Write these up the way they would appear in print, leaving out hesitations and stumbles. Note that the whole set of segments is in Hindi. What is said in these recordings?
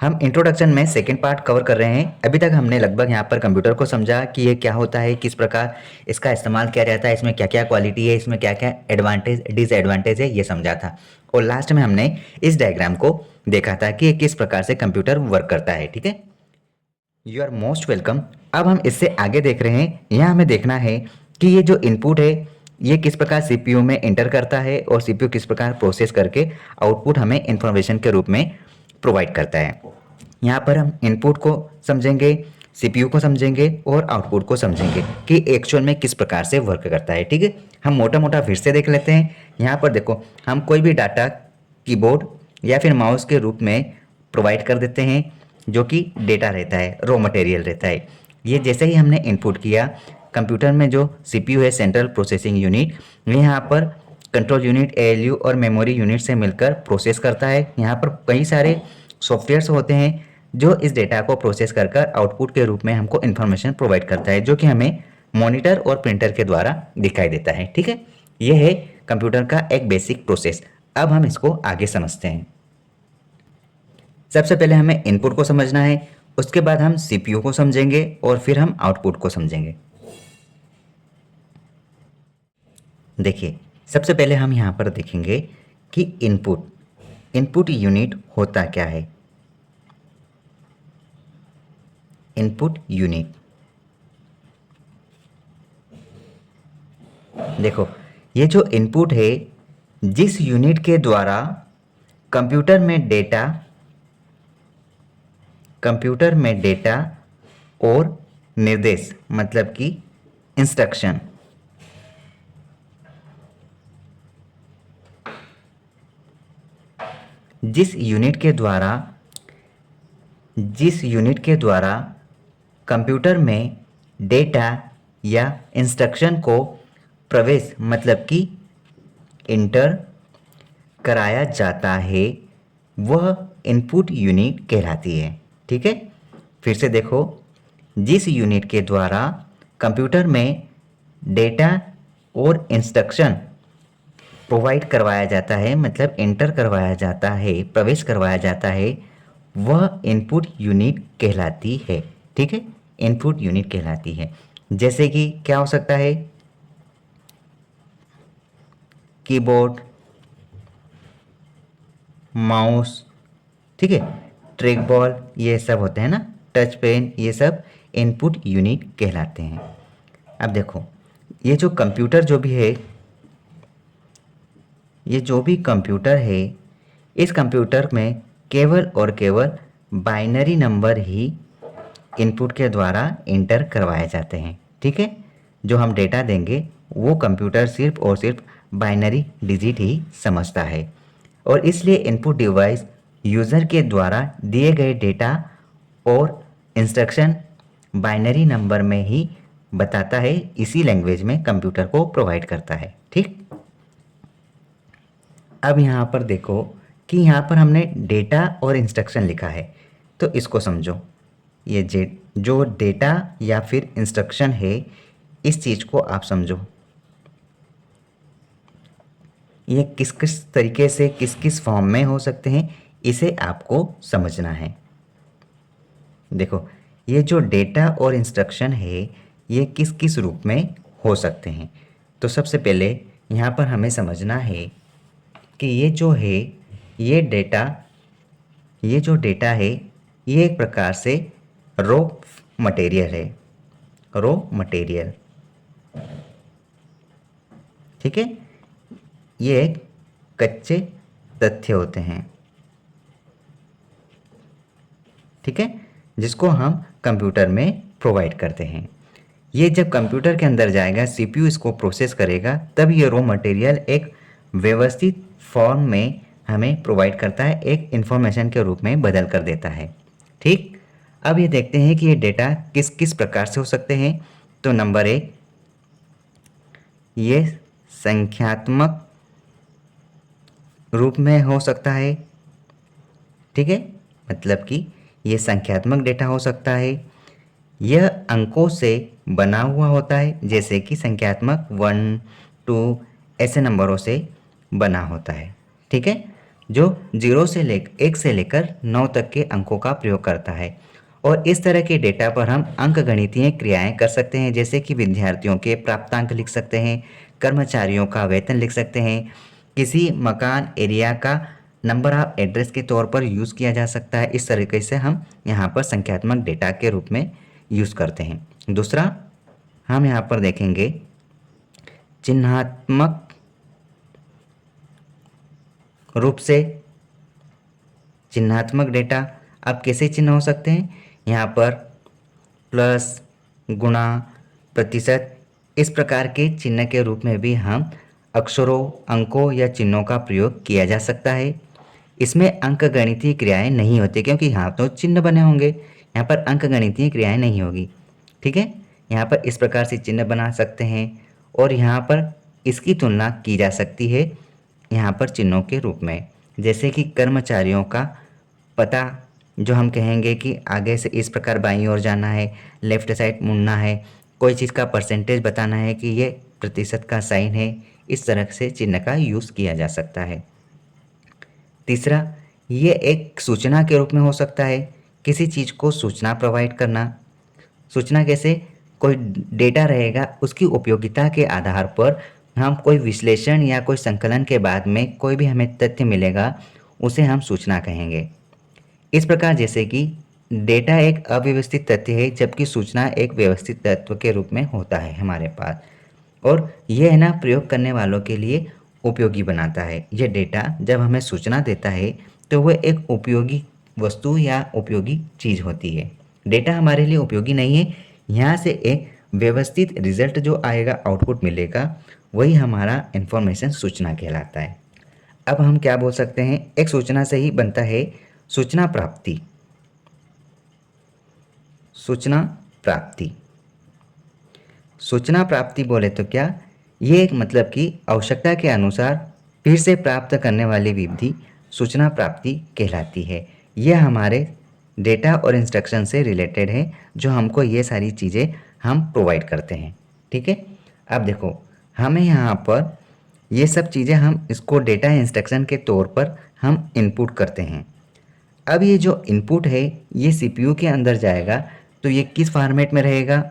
हम इंट्रोडक्शन में सेकेंड पार्ट कवर कर रहे हैं। अभी तक हमने लगभग यहाँ पर कंप्यूटर को समझा कि ये क्या होता है, किस प्रकार इसका इस्तेमाल किया जाता है, इसमें क्या क्या क्वालिटी है, इसमें क्या क्या एडवांटेज डिसएडवांटेज है, ये समझा था। और लास्ट में हमने इस डायग्राम को देखा था कि ये किस प्रकार से कंप्यूटर वर्क करता है। ठीक है, यू आर मोस्ट वेलकम। अब हम इससे आगे देख रहे हैं। यहाँ हमें देखना है कि ये जो इनपुट है ये किस प्रकार सीपीयू में एंटर करता है और सीपीयू किस प्रकार प्रोसेस करके आउटपुट हमें इंफॉर्मेशन के रूप में प्रोवाइड करता है। यहाँ पर हम इनपुट को समझेंगे, सीपीयू को समझेंगे और आउटपुट को समझेंगे कि एक्चुअल में किस प्रकार से वर्क करता है। ठीक है, हम मोटा मोटा फिर से देख लेते हैं। यहाँ पर देखो, हम कोई भी डाटा कीबोर्ड या फिर माउस के रूप में प्रोवाइड कर देते हैं जो कि डेटा रहता है, रॉ मटेरियल रहता है। ये जैसे ही हमने इनपुट किया, कंप्यूटर में जो सीपीयू है, सेंट्रल प्रोसेसिंग यूनिट, यहाँ पर कंट्रोल यूनिट, एएलयू और मेमोरी यूनिट से मिलकर प्रोसेस करता है। यहाँ पर कई सारे सॉफ्टवेयर्स होते हैं जो इस डेटा को प्रोसेस कर कर आउटपुट के रूप में हमको इन्फॉर्मेशन प्रोवाइड करता है, जो कि हमें मॉनिटर और प्रिंटर के द्वारा दिखाई देता है। ठीक है, यह है कंप्यूटर का एक बेसिक प्रोसेस। अब हम इसको आगे समझते हैं। सबसे पहले हमें इनपुट को समझना है, उसके बाद हम सीपीयू को समझेंगे और फिर हम आउटपुट को समझेंगे। देखिए, सबसे पहले हम यहाँ पर देखेंगे कि इनपुट यूनिट होता क्या है। इनपुट यूनिट, देखो, ये जो इनपुट है, जिस यूनिट के द्वारा कंप्यूटर में डेटा और निर्देश, मतलब कि इंस्ट्रक्शन, जिस यूनिट के द्वारा कंप्यूटर में डेटा या इंस्ट्रक्शन को प्रवेश, मतलब कि इंटर कराया जाता है, वह इनपुट यूनिट कहलाती है। ठीक है, फिर से देखो, जिस यूनिट के द्वारा कंप्यूटर में डेटा और इंस्ट्रक्शन प्रोवाइड करवाया जाता है, मतलब इंटर करवाया जाता है, प्रवेश करवाया जाता है, वह इनपुट यूनिट कहलाती है। ठीक है, इनपुट यूनिट कहलाती है। जैसे कि क्या हो सकता है, कीबोर्ड, माउस, ठीक है, ट्रैक बॉल, ये सब होते हैं ना, टच पेन, ये सब इनपुट यूनिट कहलाते हैं। अब देखो, ये जो कंप्यूटर है, इस कंप्यूटर में केवल और केवल बाइनरी नंबर ही इनपुट के द्वारा इंटर करवाए जाते हैं। ठीक है, जो हम डेटा देंगे वो कंप्यूटर सिर्फ और सिर्फ बाइनरी डिजिट ही समझता है, और इसलिए इनपुट डिवाइस यूज़र के द्वारा दिए गए डेटा और इंस्ट्रक्शन बाइनरी नंबर में ही बताता है, इसी लैंग्वेज में कंप्यूटर को प्रोवाइड करता है। ठीक, अब यहाँ पर देखो कि यहाँ पर हमने डेटा और इंस्ट्रक्शन लिखा है, तो इसको समझो। ये जो डेटा या फिर इंस्ट्रक्शन है, इस चीज़ को आप समझो। ये किस किस तरीके से, किस किस फॉर्म में हो सकते हैं, इसे आपको समझना है। देखो, ये जो डेटा और इंस्ट्रक्शन है, ये किस किस रूप में हो सकते हैं। तो सबसे पहले यहाँ पर हमें समझना है कि ये जो डेटा है, ये एक प्रकार से रॉ मटेरियल है, रॉ मटेरियल। ठीक है, ये एक कच्चे तथ्य होते हैं। ठीक है, जिसको हम कंप्यूटर में प्रोवाइड करते हैं। ये जब कंप्यूटर के अंदर जाएगा, सीपीयू इसको प्रोसेस करेगा, तब ये रॉ मटेरियल एक व्यवस्थित फॉर्म में हमें प्रोवाइड करता है, एक इंफॉर्मेशन के रूप में बदल कर देता है। ठीक, अब ये देखते हैं कि ये डेटा किस किस प्रकार से हो सकते हैं। तो नंबर 1, ये संख्यात्मक रूप में हो सकता है। ठीक है, मतलब कि ये संख्यात्मक डेटा हो सकता है। यह अंकों से बना हुआ होता है, जैसे कि संख्यात्मक 1, 2 ऐसे नंबरों से बना होता है। ठीक है, जो 1 से लेकर 9 तक के अंकों का प्रयोग करता है। और इस तरह के डेटा पर हम अंकगणितीय क्रियाएं कर सकते हैं, जैसे कि विद्यार्थियों के प्राप्तांक लिख सकते हैं, कर्मचारियों का वेतन लिख सकते हैं, किसी मकान एरिया का नंबर ऑफ एड्रेस के तौर पर यूज़ किया जा सकता है। इस तरीके से हम यहाँ पर संख्यात्मक डेटा के रूप में यूज़ करते हैं। दूसरा हम यहाँ पर देखेंगे चिन्हात्मक रूप से चिन्हात्मक डेटा। अब कैसे चिन्ह हो सकते हैं? यहाँ पर प्लस, गुणा, प्रतिशत, इस प्रकार के चिन्ह के रूप में भी हम अक्षरों, अंकों या चिन्हों का प्रयोग किया जा सकता है। इसमें अंकगणितीय क्रियाएं नहीं होती, क्योंकि यहाँ तो चिन्ह बने होंगे, यहाँ पर अंकगणितीय क्रियाएं नहीं होगी। ठीक है, यहाँ पर इस प्रकार से चिन्ह बना सकते हैं और यहाँ पर इसकी तुलना की जा सकती है यहाँ पर चिन्हों के रूप में, जैसे कि कर्मचारियों का पता, जो हम कहेंगे कि आगे से इस प्रकार बाईं ओर जाना है, लेफ्ट साइड मुड़ना है, कोई चीज़ का परसेंटेज बताना है कि ये प्रतिशत का साइन है, इस तरह से चिन्ह का यूज़ किया जा सकता है। तीसरा, ये एक सूचना के रूप में हो सकता है, किसी चीज़ को सूचना प्रोवाइड करना। सूचना कैसे? कोई डेटा रहेगा, उसकी उपयोगिता के आधार पर हम कोई विश्लेषण या कोई संकलन के बाद में कोई भी हमें तथ्य मिलेगा, उसे हम सूचना कहेंगे। इस प्रकार जैसे कि डेटा एक अव्यवस्थित तथ्य है, जबकि सूचना एक व्यवस्थित तत्व के रूप में होता है हमारे पास, और यह है ना प्रयोग करने वालों के लिए उपयोगी बनाता है। यह डेटा जब हमें सूचना देता है तो वह एक उपयोगी वस्तु या उपयोगी चीज़ होती है। डेटा हमारे लिए उपयोगी नहीं है, यहाँ से एक व्यवस्थित रिजल्ट जो आएगा, आउटपुट मिलेगा, वही हमारा इन्फॉर्मेशन सूचना कहलाता है। अब हम क्या बोल सकते हैं? एक सूचना से ही बनता है सूचना प्राप्ति। सूचना प्राप्ति, सूचना प्राप्ति बोले तो क्या, ये एक मतलब कि आवश्यकता के अनुसार फिर से प्राप्त करने वाली विधि सूचना प्राप्ति कहलाती है। यह हमारे डेटा और इंस्ट्रक्शन से रिलेटेड है, जो हमको ये सारी चीज़ें हम प्रोवाइड करते हैं। ठीक है, अब देखो हमें यहाँ पर ये सब चीज़ें हम इसको डेटा इंस्ट्रक्शन के तौर पर हम इनपुट करते हैं। अब ये जो इनपुट है ये सीपीयू के अंदर जाएगा, तो ये किस फॉर्मेट में रहेगा?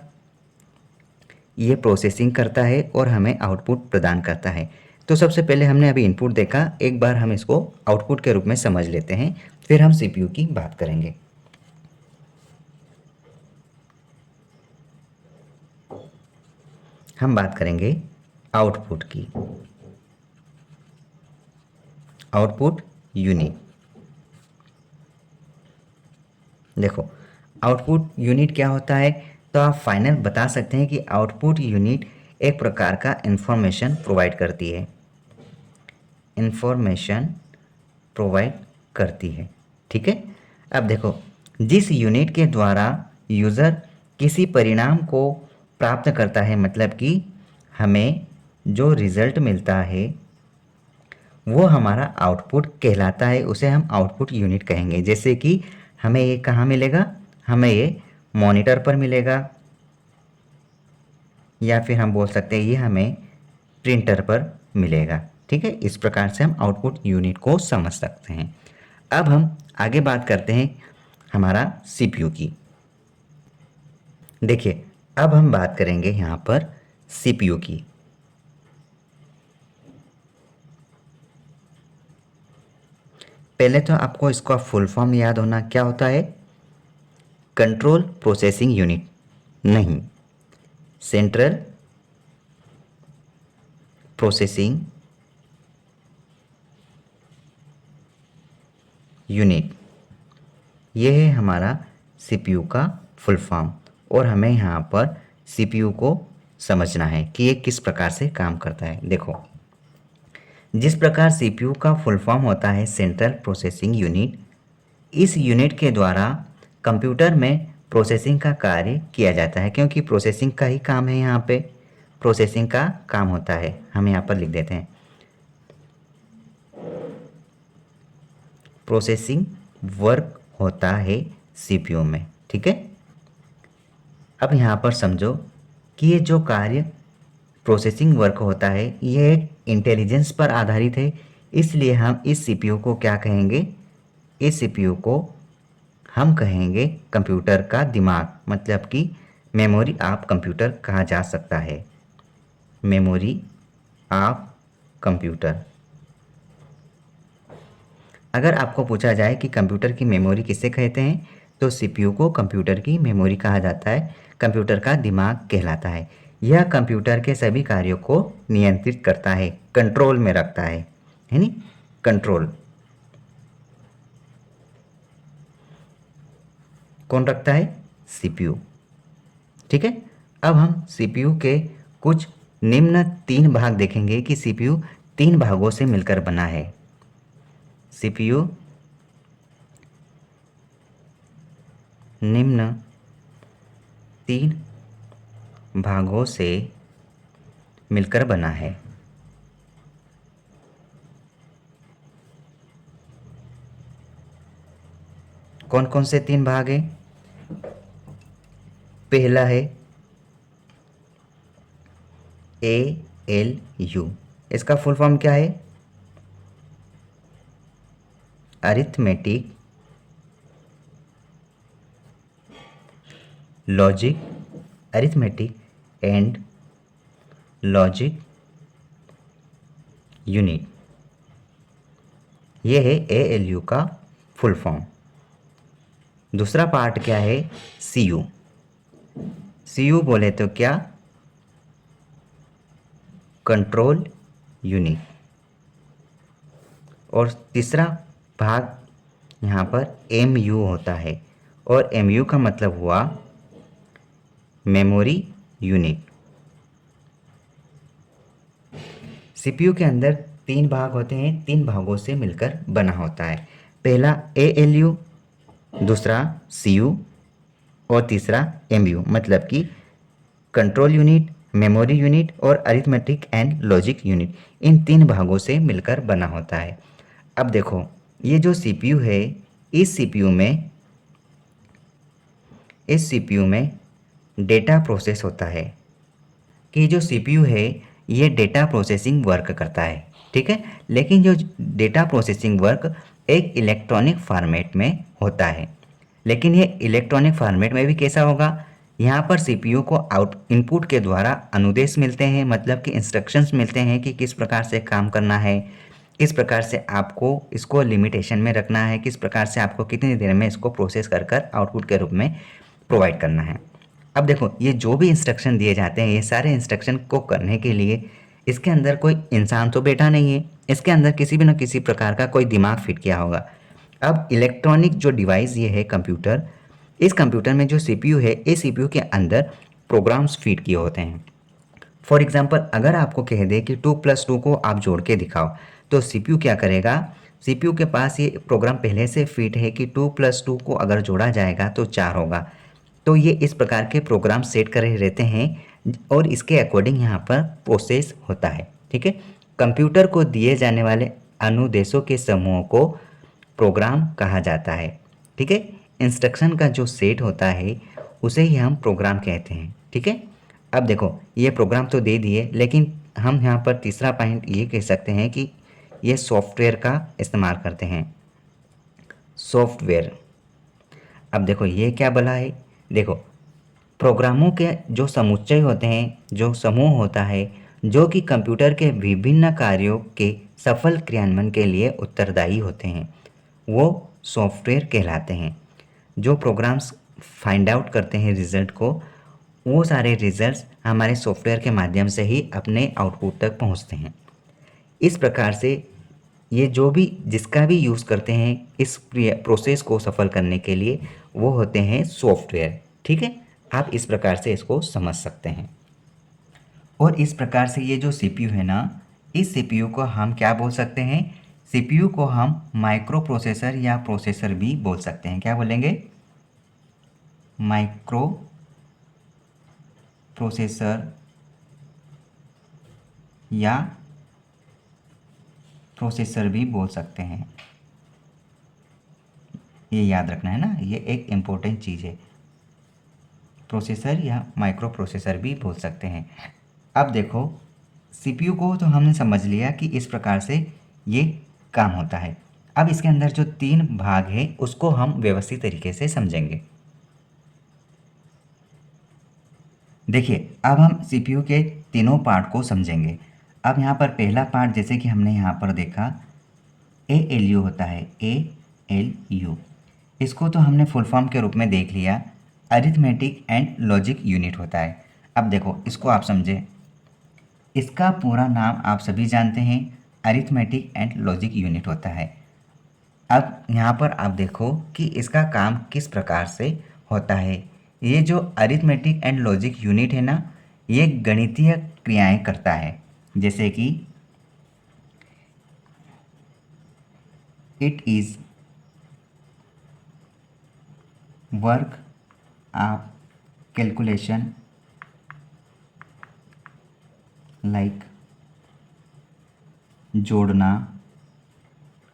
ये प्रोसेसिंग करता है और हमें आउटपुट प्रदान करता है। तो सबसे पहले हमने अभी इनपुट देखा, एक बार हम इसको आउटपुट के रूप में समझ लेते हैं, फिर हम सीपीयू की बात करेंगे। हम बात करेंगे आउटपुट की। आउटपुट यूनिट, देखो आउटपुट यूनिट क्या होता है, तो आप फाइनल बता सकते हैं कि आउटपुट यूनिट एक प्रकार का इंफॉर्मेशन प्रोवाइड करती है। इंफॉर्मेशन प्रोवाइड करती है। ठीक है, अब देखो जिस यूनिट के द्वारा यूज़र किसी परिणाम को प्राप्त करता है, मतलब कि हमें जो रिज़ल्ट मिलता है वो हमारा आउटपुट कहलाता है, उसे हम आउटपुट यूनिट कहेंगे। जैसे कि हमें ये कहाँ मिलेगा? हमें ये मॉनिटर पर मिलेगा, या फिर हम बोल सकते हैं ये हमें प्रिंटर पर मिलेगा। ठीक है, इस प्रकार से हम आउटपुट यूनिट को समझ सकते हैं। अब हम आगे बात करते हैं हमारा सीपीयू की। देखिए अब हम बात करेंगे यहाँ पर सीपीयू की। पहले तो आपको इसका फुल फॉर्म याद होना, क्या होता है? कंट्रोल प्रोसेसिंग यूनिट, नहीं, सेंट्रल प्रोसेसिंग यूनिट, ये है हमारा सीपीयू का फुल फॉर्म। और हमें यहाँ पर सीपीयू को समझना है कि ये किस प्रकार से काम करता है। देखो जिस प्रकार सीपीयू का फुल फॉर्म होता है सेंट्रल प्रोसेसिंग यूनिट, इस यूनिट के द्वारा कंप्यूटर में प्रोसेसिंग का कार्य किया जाता है, क्योंकि प्रोसेसिंग का ही काम है, यहाँ पे प्रोसेसिंग का काम होता है। हम यहाँ पर लिख देते हैं प्रोसेसिंग वर्क होता है सीपीयू में। ठीक है, अब यहाँ पर समझो कि ये जो कार्य प्रोसेसिंग वर्क होता है ये एक इंटेलिजेंस पर आधारित है, इसलिए हम इस सीपीयू को क्या कहेंगे, इस सीपीयू को हम कहेंगे कंप्यूटर का दिमाग, मतलब कि मेमोरी ऑफ कंप्यूटर कहा जा सकता है, मेमोरी ऑफ कंप्यूटर। अगर आपको पूछा जाए कि कंप्यूटर की मेमोरी किसे कहते हैं, तो सीपीयू को कंप्यूटर की मेमोरी कहा जाता है, कंप्यूटर का दिमाग कहलाता है। यह कंप्यूटर के सभी कार्यों को नियंत्रित करता है, कंट्रोल में रखता है नी, कंट्रोल कौन रखता है, सीपीयू। ठीक है, अब हम सीपीयू के कुछ निम्न 3 भाग देखेंगे कि सीपीयू 3 भागों से मिलकर बना है। सीपीयू निम्न 3 भागों से मिलकर बना है। कौन कौन से 3 भाग हैं? पहला है ALU, इसका फुल फॉर्म क्या है, arithmetic logic, arithmetic and logic unit, ये है ALU का फुल फॉर्म। दूसरा पार्ट क्या है, CU, CU बोले तो क्या, कंट्रोल यूनिट। और तीसरा भाग यहाँ पर MU होता है, और MU का मतलब हुआ मेमोरी यूनिट। सीपीयू के अंदर 3 भाग होते हैं, 3 भागों से मिलकर बना होता है। पहला ALU, दूसरा CU और तीसरा MU, मतलब कि कंट्रोल यूनिट, मेमोरी यूनिट और अरिथमेटिक एंड लॉजिक यूनिट। इन 3 भागों से मिलकर बना होता है। अब देखो, ये जो सीपीयू है, इस सीपीयू में डेटा प्रोसेस होता है, कि जो सीपीयू है ये डेटा प्रोसेसिंग वर्क करता है। ठीक है, लेकिन जो डेटा प्रोसेसिंग वर्क एक इलेक्ट्रॉनिक फॉर्मेट में होता है। लेकिन ये इलेक्ट्रॉनिक फॉर्मेट में भी कैसा होगा, यहाँ पर सीपीयू को इनपुट के द्वारा अनुदेश मिलते हैं, मतलब कि इंस्ट्रक्शंस मिलते हैं कि किस प्रकार से काम करना है, किस प्रकार से आपको इसको लिमिटेशन में रखना है, किस प्रकार से आपको कितनी देर में इसको प्रोसेस कर आउटपुट के रूप में प्रोवाइड करना है। अब देखो, ये जो भी इंस्ट्रक्शन दिए जाते हैं, ये सारे इंस्ट्रक्शन को करने के लिए इसके अंदर कोई इंसान तो बैठा नहीं है, इसके अंदर किसी भी न किसी प्रकार का कोई दिमाग फिट किया होगा। अब इलेक्ट्रॉनिक जो डिवाइस ये है कंप्यूटर, इस कंप्यूटर में जो सीपीयू है, इस सीपीयू के अंदर प्रोग्राम्स फीड किए होते हैं। फॉर एग्जांपल, अगर आपको कह दे कि 2+2 को आप जोड़ के दिखाओ, तो सीपीयू क्या करेगा, सीपीयू के पास ये प्रोग्राम पहले से फिट है कि 2+2 को अगर जोड़ा जाएगा तो 4 होगा। तो ये इस प्रकार के प्रोग्राम सेट करे रहते हैं और इसके अकॉर्डिंग यहाँ पर प्रोसेस होता है। ठीक है, कंप्यूटर को दिए जाने वाले अनुदेशों के समूह को प्रोग्राम कहा जाता है। ठीक है, इंस्ट्रक्शन का जो सेट होता है उसे ही हम प्रोग्राम कहते हैं। ठीक है, अब देखो, ये प्रोग्राम तो दे दिए, लेकिन हम यहाँ पर तीसरा पॉइंट ये कह सकते हैं कि ये सॉफ्टवेयर का इस्तेमाल करते हैं, सॉफ्टवेयर। अब देखो, ये क्या भला है, देखो, प्रोग्रामों के जो समुच्चय होते हैं, जो समूह होता है, जो कि कंप्यूटर के विभिन्न कार्यों के सफल क्रियान्वयन के लिए उत्तरदायी होते हैं, वो सॉफ्टवेयर कहलाते हैं। जो प्रोग्राम्स फाइंड आउट करते हैं रिज़ल्ट को, वो सारे रिज़ल्ट्स हमारे सॉफ्टवेयर के माध्यम से ही अपने आउटपुट तक पहुंचते हैं। इस प्रकार से ये जो भी जिसका भी यूज़ करते हैं इस प्रोसेस को सफल करने के लिए, वो होते हैं सॉफ्टवेयर। ठीक है, आप इस प्रकार से इसको समझ सकते हैं। और इस प्रकार से ये जो सीपीयू है ना, इस सीपीयू को हम क्या बोल सकते हैं, सीपीयू को हम माइक्रो प्रोसेसर या प्रोसेसर भी बोल सकते हैं। क्या बोलेंगे, माइक्रो प्रोसेसर या प्रोसेसर भी बोल सकते हैं। ये याद रखना है ना, ये एक इम्पोर्टेंट चीज़ है, प्रोसेसर या माइक्रो प्रोसेसर भी बोल सकते हैं। अब देखो, सीपीयू को तो हमने समझ लिया कि इस प्रकार से ये काम होता है। अब इसके अंदर जो 3 भाग है उसको हम व्यवस्थित तरीके से समझेंगे। देखिए, अब हम सीपीयू के तीनों पार्ट को समझेंगे। अब यहाँ पर पहला पार्ट जैसे कि हमने यहाँ पर देखा एएलयू होता है, एएलयू। इसको तो हमने फुल फॉर्म के रूप में देख लिया, अरिथमेटिक एंड लॉजिक यूनिट होता है। अब देखो इसको आप समझें, इसका पूरा नाम आप सभी जानते हैं, अरिथमेटिक एंड लॉजिक यूनिट होता है। अब यहाँ पर आप देखो कि इसका काम किस प्रकार से होता है। ये जो अरिथमेटिक एंड लॉजिक यूनिट है ना, ये गणितीय क्रियाएं करता है, जैसे कि it is work of calculation like जोड़ना,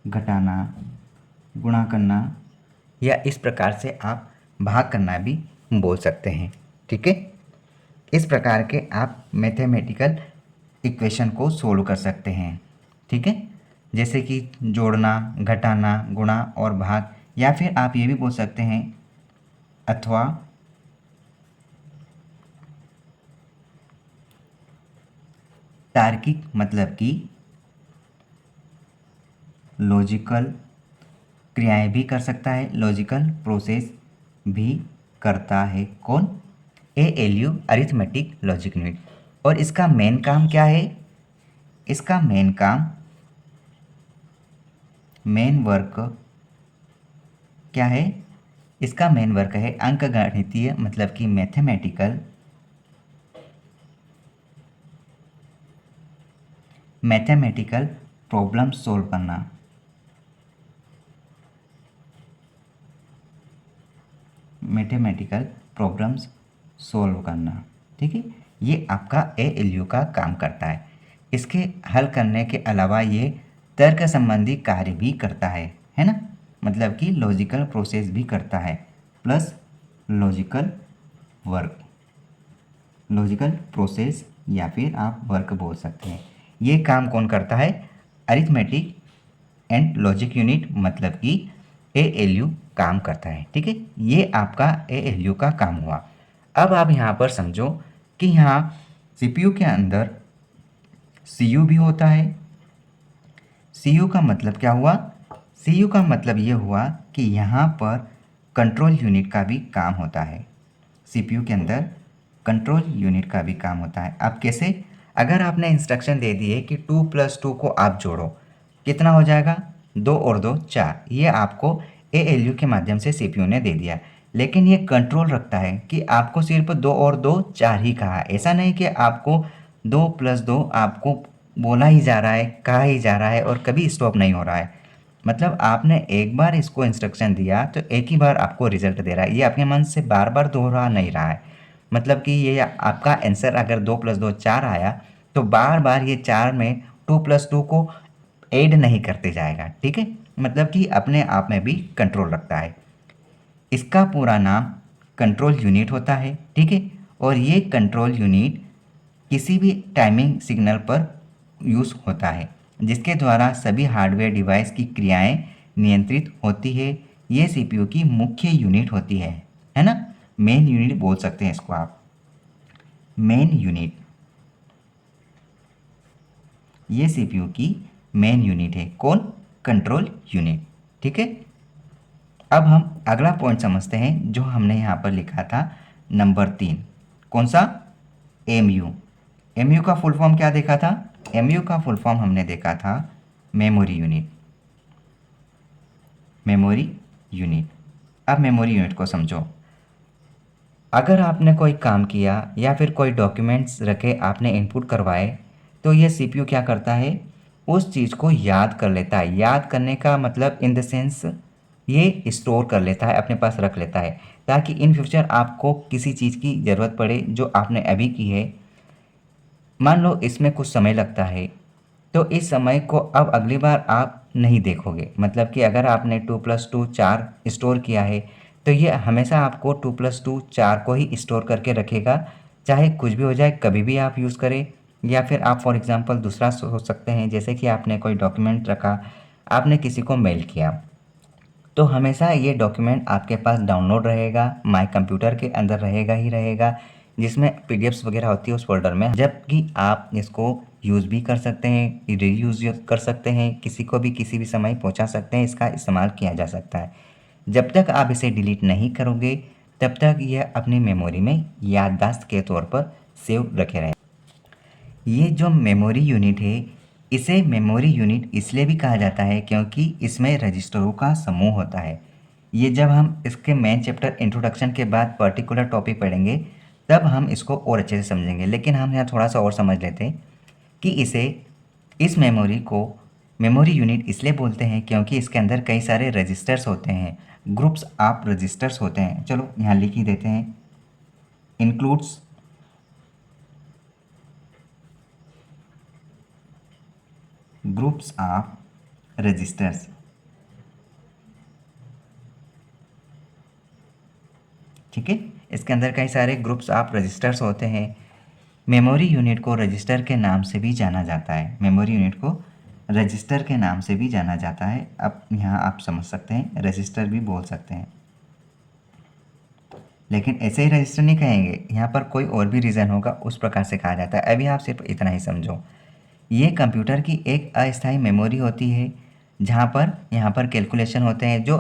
घटाना, गुणा करना, या इस प्रकार से आप भाग करना भी बोल सकते हैं। ठीक है, इस प्रकार के आप मैथमेटिकल इक्वेशन को सोल्व कर सकते हैं। ठीक है, जैसे कि जोड़ना, घटाना, गुणा और भाग, या फिर आप ये भी बोल सकते हैं अथवा तार्किक मतलब कि लॉजिकल क्रियाएं भी कर सकता है, लॉजिकल प्रोसेस भी करता है। कौन? ALU, arithmetic logic unit. और इसका मेन काम क्या है? इसका मेन काम, मेन वर्क क्या है? इसका मेन वर्क है अंकगणितीय मतलब कि मैथमेटिकल प्रॉब्लम सोल्व करना। मैथमेटिकल प्रॉब्लम्स सोल्व करना। ठीक है, ये आपका एएलयू का काम करता है। इसके हल करने के अलावा ये तर्क संबंधी कार्य भी करता है ना, मतलब कि लॉजिकल प्रोसेस भी करता है, plus logical work, logical process या फिर आप वर्क बोल सकते हैं। ये काम कौन करता है? अरिथमेटिक एंड लॉजिक यूनिट मतलब कि एएलयू काम करता है। ठीक है, ये आपका एएलयू का काम हुआ। अब आप यहाँ पर समझो कि यहाँ सीपीयू के अंदर सीयू भी होता है। सीयू का मतलब क्या हुआ? सीयू का मतलब ये हुआ कि यहाँ पर कंट्रोल यूनिट का भी काम होता है। सीपीयू के अंदर कंट्रोल यूनिट का भी काम होता है। अब कैसे? अगर आपने इंस्ट्रक्शन दे दिए कि 2 + 2 को आप जोड़ो, कितना हो जाएगा? 2 और 2 4। ये आपको एएलयू के माध्यम से सीपीयू ने दे दिया, लेकिन ये कंट्रोल रखता है कि आपको सिर्फ 2 और 2 4 ही कहा। ऐसा नहीं कि आपको 2 + 2 आपको बोला ही जा रहा है, कहा ही जा रहा है और कभी स्टॉप नहीं हो रहा है। मतलब आपने एक बार इसको इंस्ट्रक्शन दिया तो एक ही बार आपको रिजल्ट दे रहा है, ये आपके मन से बार बार दोहरा नहीं रहा है। मतलब कि ये आपका आंसर अगर 2 + 2 4 आया तो बार बार ये 4 में 2 + 2 को ऐड नहीं करते जाएगा। ठीक है, मतलब कि अपने आप में भी कंट्रोल रखता है। इसका पूरा नाम कंट्रोल यूनिट होता है। ठीक है, और ये कंट्रोल यूनिट किसी भी टाइमिंग सिग्नल पर यूज़ होता है, जिसके द्वारा सभी हार्डवेयर डिवाइस की क्रियाएं नियंत्रित होती है। ये सीपीयू की मुख्य यूनिट होती है ना, मेन यूनिट बोल सकते हैं इसको आप, मेन यूनिट। ये सीपीयू की मेन यूनिट है। कौन? Control unit. ठीक है, अब हम अगला पॉइंट समझते हैं जो हमने यहाँ पर लिखा था नंबर 3। कौन सा? एमयू। एमयू का फुल फॉर्म क्या देखा था? एमयू का फुल फॉर्म हमने देखा था मेमोरी यूनिट, मेमोरी यूनिट। अब मेमोरी यूनिट को समझो। अगर आपने कोई काम किया या फिर कोई डॉक्यूमेंट्स रखे, आपने इनपुट करवाए, तो ये सीपीयू क्या करता है? उस चीज़ को याद कर लेता है। याद करने का मतलब इन द सेंस ये स्टोर कर लेता है, अपने पास रख लेता है, ताकि इन फ्यूचर आपको किसी चीज़ की ज़रूरत पड़े जो आपने अभी की है। मान लो इसमें कुछ समय लगता है, तो इस समय को अब अगली बार आप नहीं देखोगे। मतलब कि अगर आपने 2 + 2 4 स्टोर किया है, तो ये हमेशा आपको 2 + 2 4 को ही स्टोर करके रखेगा, चाहे कुछ भी हो जाए, कभी भी आप यूज़ करें, या फिर आप फॉर एग्ज़ाम्पल दूसरा सोच सकते हैं, जैसे कि आपने कोई डॉक्यूमेंट रखा, आपने किसी को मेल किया, तो हमेशा ये डॉक्यूमेंट आपके पास डाउनलोड रहेगा, माय कंप्यूटर के अंदर रहेगा ही रहेगा, जिसमें पीडीएफ्स वगैरह होती है उस फ़ोल्डर में। जबकि आप इसको यूज़ भी कर सकते हैं, रीयूज़ कर सकते हैं, किसी को भी किसी भी समय पहुंचा सकते हैं, इसका इस्तेमाल किया जा सकता है। जब तक आप इसे डिलीट नहीं करोगे, तब तक यह अपनी मेमोरी में याददाश्त के तौर पर सेव रखे रहें। ये जो मेमोरी यूनिट है, इसे मेमोरी यूनिट इसलिए भी कहा जाता है क्योंकि इसमें रजिस्टरों का समूह होता है। ये जब हम इसके मेन चैप्टर इंट्रोडक्शन के बाद पर्टिकुलर टॉपिक पढ़ेंगे, तब हम इसको और अच्छे से समझेंगे, लेकिन हम यहाँ थोड़ा सा और समझ लेते हैं कि इस मेमोरी को मेमोरी यूनिट इसलिए बोलते हैं क्योंकि इसके अंदर कई सारे रजिस्टर्स होते हैं, ग्रुप्स ऑफ रजिस्टर्स होते हैं। चलो यहाँ लिख ही देते हैं, इंक्लूड्स ग्रुप्स ऑफ रजिस्टर्स। ठीक है, इसके अंदर कई सारे ग्रुप्स ऑफ रजिस्टर्स होते हैं। मेमोरी यूनिट को रजिस्टर के नाम से भी जाना जाता है, मेमोरी यूनिट को रजिस्टर के नाम से भी जाना जाता है। अब यहाँ आप समझ सकते हैं, रजिस्टर भी बोल सकते हैं, लेकिन ऐसे ही रजिस्टर नहीं कहेंगे, यहाँ पर कोई और भी रीज़न होगा, उस प्रकार से कहा जाता है। अभी आप सिर्फ इतना ही समझो, ये कंप्यूटर की एक अस्थायी मेमोरी होती है, जहाँ पर यहाँ पर कैलकुलेशन होते हैं, जो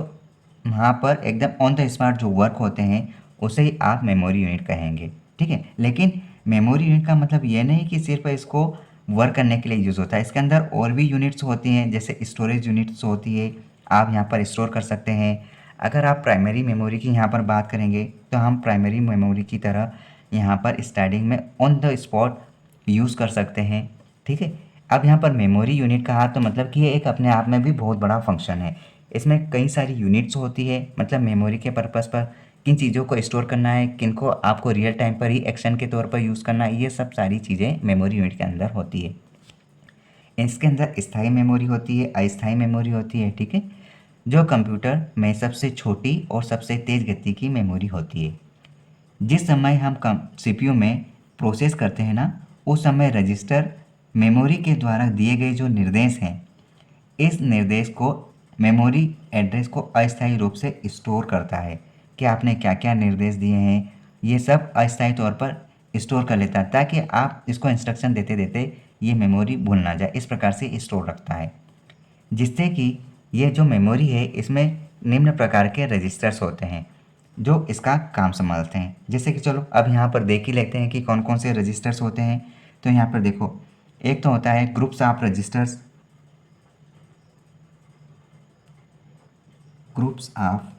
वहाँ पर एकदम ऑन द स्पॉट जो वर्क होते हैं, उसे ही आप मेमोरी यूनिट कहेंगे। ठीक है, लेकिन मेमोरी यूनिट का मतलब ये नहीं कि सिर्फ इसको वर्क करने के लिए यूज़ होता है, इसके अंदर और भी यूनिट्स होती हैं, जैसे स्टोरेज यूनिट्स होती है, आप यहाँ पर स्टोर कर सकते हैं। अगर आप प्राइमरी मेमोरी की यहाँ पर बात करेंगे, तो हम प्राइमरी मेमोरी की तरह यहाँ पर स्टार्टिंग में ऑन द स्पॉट यूज़ कर सकते हैं। ठीक है, अब यहाँ पर मेमोरी यूनिट कहा तो मतलब कि ये एक अपने आप में भी बहुत बड़ा फंक्शन है। इसमें कई सारी यूनिट्स होती है, मतलब मेमोरी के पर्पज़ पर किन चीज़ों को स्टोर करना है, किन को आपको रियल टाइम पर ही एक्शन के तौर पर यूज़ करना है, ये सब सारी चीज़ें मेमोरी यूनिट के अंदर होती है। इसके अंदर स्थायी मेमोरी होती है, अस्थायी मेमोरी होती है। ठीक है, जो कंप्यूटर में सबसे छोटी और सबसे तेज़ गति की मेमोरी होती है। जिस समय हम सीपीयू में प्रोसेस करते हैं ना, उस समय रजिस्टर मेमोरी के द्वारा दिए गए जो निर्देश हैं, इस निर्देश को मेमोरी एड्रेस को अस्थायी रूप से स्टोर करता है कि आपने क्या क्या निर्देश दिए हैं, ये सब अस्थायी तौर पर स्टोर कर लेता है, ताकि आप इसको इंस्ट्रक्शन देते देते ये मेमोरी भूल ना जाए, इस प्रकार से स्टोर रखता है। जिससे कि ये जो मेमोरी है, इसमें निम्न प्रकार के रजिस्टर्स होते हैं जो इसका काम संभालते हैं। जैसे कि चलो अब यहाँ पर देख ही लेते हैं कि कौन कौन से रजिस्टर्स होते हैं। तो यहाँ पर देखो, एक तो होता है groups of registers, groups of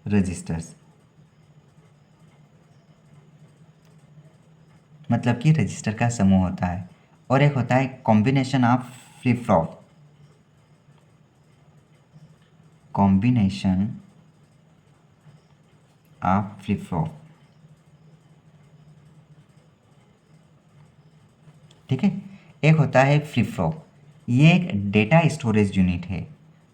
registers मतलब कि रजिस्टर का समूह होता है। और एक होता है combination of flip flop, combination of flip flop. ठीक है, एक होता है फ्लिप फ्लॉप, ये एक डेटा स्टोरेज यूनिट है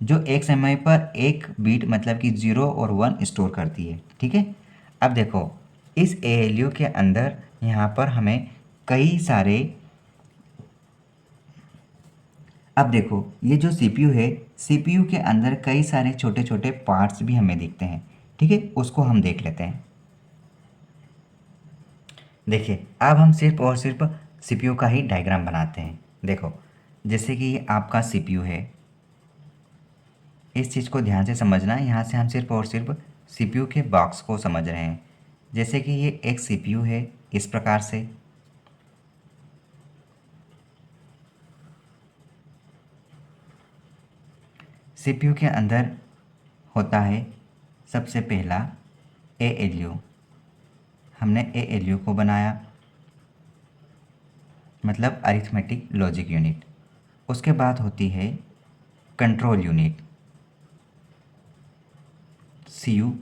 जो एक समय पर एक बीट मतलब कि 0 और 1 स्टोर करती है। ठीक है, अब देखो इस एएलयू के अंदर यहाँ पर हमें कई सारे, अब देखो ये जो सीपीयू है, सीपीयू के अंदर कई सारे छोटे छोटे पार्ट्स भी हमें दिखते हैं। ठीक है, उसको हम देख लेते हैं। देखिए अब हम सिर्फ और सिर्फ सीपीयू का ही डायग्राम बनाते हैं। देखो जैसे कि ये आपका सीपीयू है, इस चीज़ को ध्यान से समझना, यहाँ से हम सिर्फ और सिर्फ सीपीयू के बॉक्स को समझ रहे हैं। जैसे कि ये एक सीपीयू है, इस प्रकार से सीपीयू के अंदर होता है सबसे पहला एएलयू, हमने एएलयू को बनाया, मतलब अरिथमेटिक लॉजिक यूनिट। उसके बाद होती है कंट्रोल यूनिट, सीयू।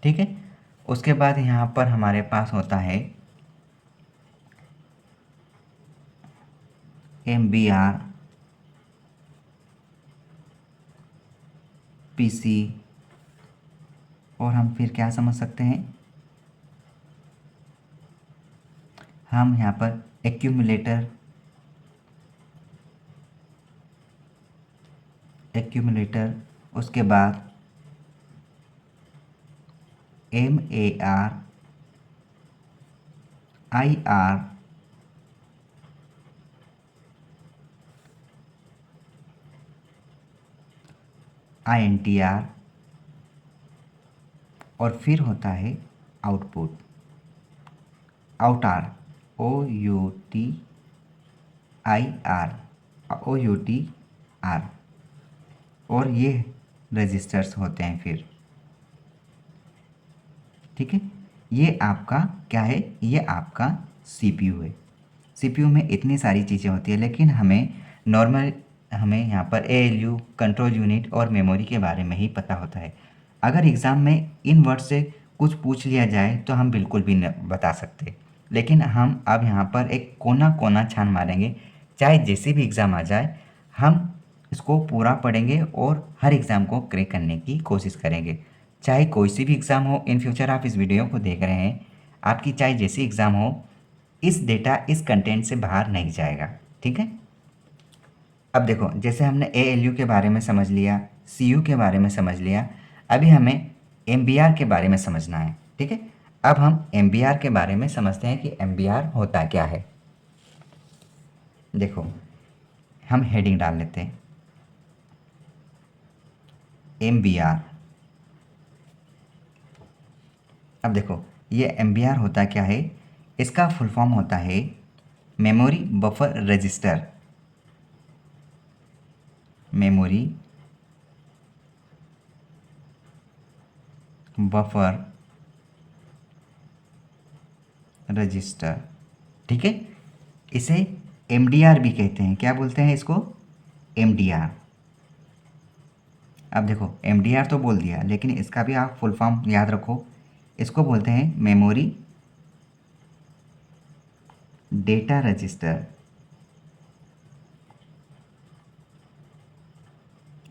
ठीक है, उसके बाद यहाँ पर हमारे पास होता है एमबीआर, पीसी, और हम फिर क्या समझ सकते हैं, हम यहाँ पर एक्यूमुलेटर, एक्यूमुलेटर, उसके बाद MAR, IR, INTR, और फिर होता है आउटपुट, आउटार, OUTIR, और ये रजिस्टर्स होते हैं फिर। ठीक है, ये आपका क्या है, ये आपका CPU है। CPU में इतनी सारी चीज़ें होती है, लेकिन हमें यहाँ पर ALU, कंट्रोल यूनिट और मेमोरी के बारे में ही पता होता है। अगर एग्ज़ाम में इन वर्ड से कुछ पूछ लिया जाए तो हम बिल्कुल भी न बता सकते, लेकिन हम अब यहाँ पर एक कोना कोना छान मारेंगे। चाहे जैसे भी एग्ज़ाम आ जाए, हम इसको पूरा पढ़ेंगे और हर एग्ज़ाम को क्रैक करने की कोशिश करेंगे। चाहे कोई सी भी एग्ज़ाम हो, इन फ्यूचर आप इस वीडियो को देख रहे हैं, आपकी चाहे जैसी एग्ज़ाम हो, इस डेटा, इस कंटेंट से बाहर नहीं जाएगा। ठीक है, अब देखो, जैसे हमने ALU के बारे में समझ लिया, CU के बारे में समझ लिया, अभी हमें MBR के बारे में समझना है। ठीक है, अब हम MBR के बारे में समझते हैं कि MBR होता क्या है। देखो, हम हेडिंग डाल लेते हैं MBR। अब देखो, ये MBR होता क्या है, इसका फुल फॉर्म होता है memory buffer register, memory buffer register. ठीक है, इसे MDR भी कहते हैं। क्या बोलते हैं इसको, MDR। अब देखो, MDR तो बोल दिया, लेकिन इसका भी आप फुल फॉर्म याद रखो। इसको बोलते हैं मेमोरी डेटा रजिस्टर,